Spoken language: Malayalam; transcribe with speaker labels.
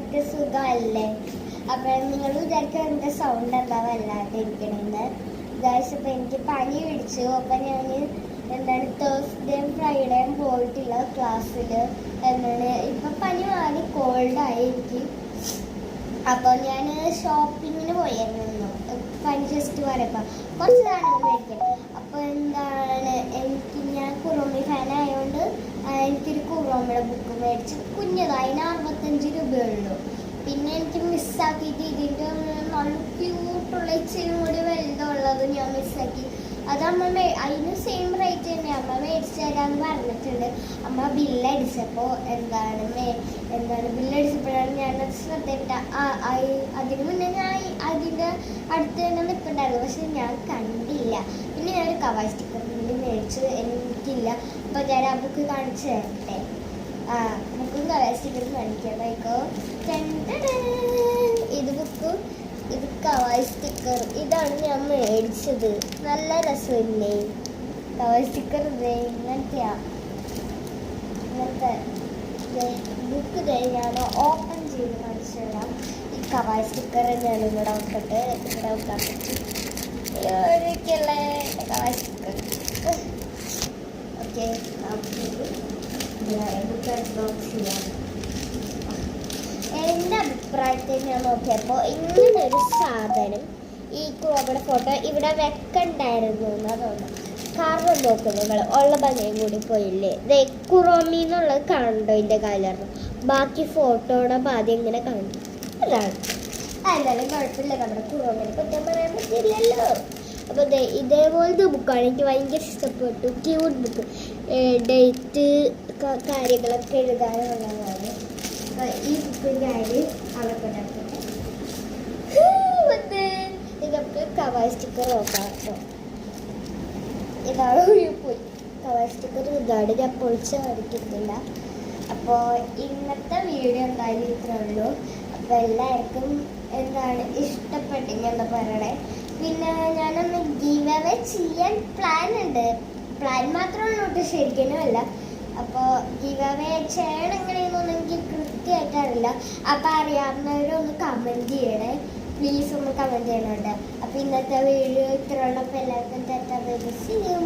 Speaker 1: എല്ലാവർക്കും സുഖമല്ലേ? അപ്പം നിങ്ങൾ വിചാരിക്കുക എൻ്റെ സൗണ്ട് എന്താ വല്ലാതെ ഇരിക്കണേന്ന്. ഗൈസ്, അപ്പം എനിക്ക് പനി പിടിച്ചു. അപ്പം ഞാൻ തേഴ്സ്ഡേയും ഫ്രൈഡേയും പോയിട്ടില്ല ക്ലാസ്സിൽ. ഇപ്പം പനി മാറി കോൾഡായി എനിക്ക്. അപ്പോൾ ഞാൻ ഷോപ്പിങ്ങിന് പോയിരുന്നു. പനി ജസ്റ്റ് വരപ്പോൾ കുറച്ച് സാധനങ്ങൾ മേടിക്കാം. അപ്പോൾ ഞാൻ കുറോമി ഫാൻ ആയതുകൊണ്ട് എനിക്കൊരു കുറോമയുടെ ബുക്ക് മേടിച്ച് കുഞ്ഞതായി 65 രൂപയുള്ളൂ. പിന്നെ എനിക്ക് മിസ്സാക്കിയിട്ട് ഇതിൻ്റെ നല്ല ക്യൂട്ടുള്ള ഇച്ചിരി കൂടി വലുതുള്ളത് ഞാൻ മിസ്സാക്കി. അത് അതിന് സെയിം റേറ്റ് തന്നെ അമ്മ മേടിച്ച് തരാമെന്ന് പറഞ്ഞിട്ടുണ്ട്. അമ്മ ബില്ലടിച്ചപ്പോൾ ബില്ലടിച്ചപ്പോഴാണ് ഞാനത് ശ്രദ്ധയിട്ട. അതിന് മുന്നേ ഞാൻ അതിൻ്റെ അടുത്ത് തന്നെ നിൽക്കണ്ടായിരുന്നു, പക്ഷെ ഞാൻ കണ്ടില്ല. പിന്നെ ഞാനൊരു കവായ് സ്റ്റിക്കർ മേടിച്ച് എനിക്കില്ല. അപ്പോൾ ഞാൻ ആ ബുക്ക് കാണിച്ചു തരട്ടെ. ബുക്കും കവായ് സ്റ്റിക്കറും കാണിക്കാതായിക്കോ. ഇത് കവായ് സ്റ്റിക്കർ. ഇതാണ് ഞാൻ മേടിച്ചത്. നല്ല രസമില്ലേ കവായ് സ്റ്റിക്കർ? ഇങ്ങനത്തെ ബുക്ക് ഞാൻ ഓപ്പൺ ചെയ്ത് കാണിച്ചു തരാം. ഈ കവായ് സ്റ്റിക്കർ ഞാൻ ഇവിടെ വെക്കട്ടെ. ഇവിടെ വെക്കാൻ പറ്റും ഒരിക്കലുള്ള kawaii sticker. Okay, book unbox ചെയ്യാം. എൻ്റെ അഭിപ്രായത്തിൽ ഞാൻ നോക്കിയപ്പോൾ ഇങ്ങനൊരു സാധനം ഈ കുറോമയുടെ ഫോട്ടോ ഇവിടെ വെക്കണ്ടായിരുന്നു എന്നതുകൊണ്ട്. കാരണം നോക്കും നിങ്ങൾ, ഉള്ള ഭംഗിയും കൂടി പോയില്ലേ. കുറോമി എന്നുള്ളത് കണ്ടോ ഇതിൻ്റെ കാലായിരുന്നു. ബാക്കി ഫോട്ടോയുടെ പാതി ഇങ്ങനെ കണ്ടു. അതാണ്. എന്നാലും കുഴപ്പമില്ല, നമ്മുടെ കുറോമിനെ കുറ്റം പറയാൻ പറ്റില്ലല്ലോ. അപ്പോൾ ഇതേപോലത്തെ ബുക്കാണ് എനിക്ക് ഭയങ്കര ഇഷ്ടപ്പെട്ടു. Cute book. ഡേറ്റ് കാര്യങ്ങളൊക്കെ എഴുതാനുള്ളതാണ്. ഈ ബുക്ക് ഞാൻ അളക്കട്ടെ. നമുക്ക് കവായ് സ്റ്റിക്കർ നോക്കാം. ഇതാണ് പോയി കവായ് സ്റ്റിക്കർ. ഇതാണ് ഞാൻ പൊളിച്ച് കാണിക്കുന്നില്ല. അപ്പോൾ ഇന്നത്തെ വീഡിയോ എന്തായാലും ഇത്രേ ഉള്ളൂ. അപ്പോൾ എല്ലാവർക്കും ഇഷ്ടപ്പെട്ടെന്ന് പറയണേ. പിന്നെ ഞാനൊന്ന് ഗീവ് അവേ ചെയ്യാൻ പ്ലാൻ ഉണ്ട്. പ്ലാൻ മാത്രമേ ഉള്ളൂ, ശരിക്കും അല്ല. അപ്പോൾ ഗീവ് അവേ ചെയ്യണം എങ്ങനെയെന്നൊന്നും എനിക്ക് കൃത്യമായിട്ട് അറിയില്ല. അപ്പോൾ അറിയാവുന്നവരൊന്ന് കമൻറ്റ് ചെയ്യണേ, പ്ലീസ് ഒന്ന് കമൻറ്റ് ചെയ്യണുണ്ട്. അപ്പോൾ ഇന്നത്തെ വീഡിയോ ഇത്ര ഉള്ളപ്പോൾ എല്ലാവർക്കും തെറ്റാതെ ചെയ്യും.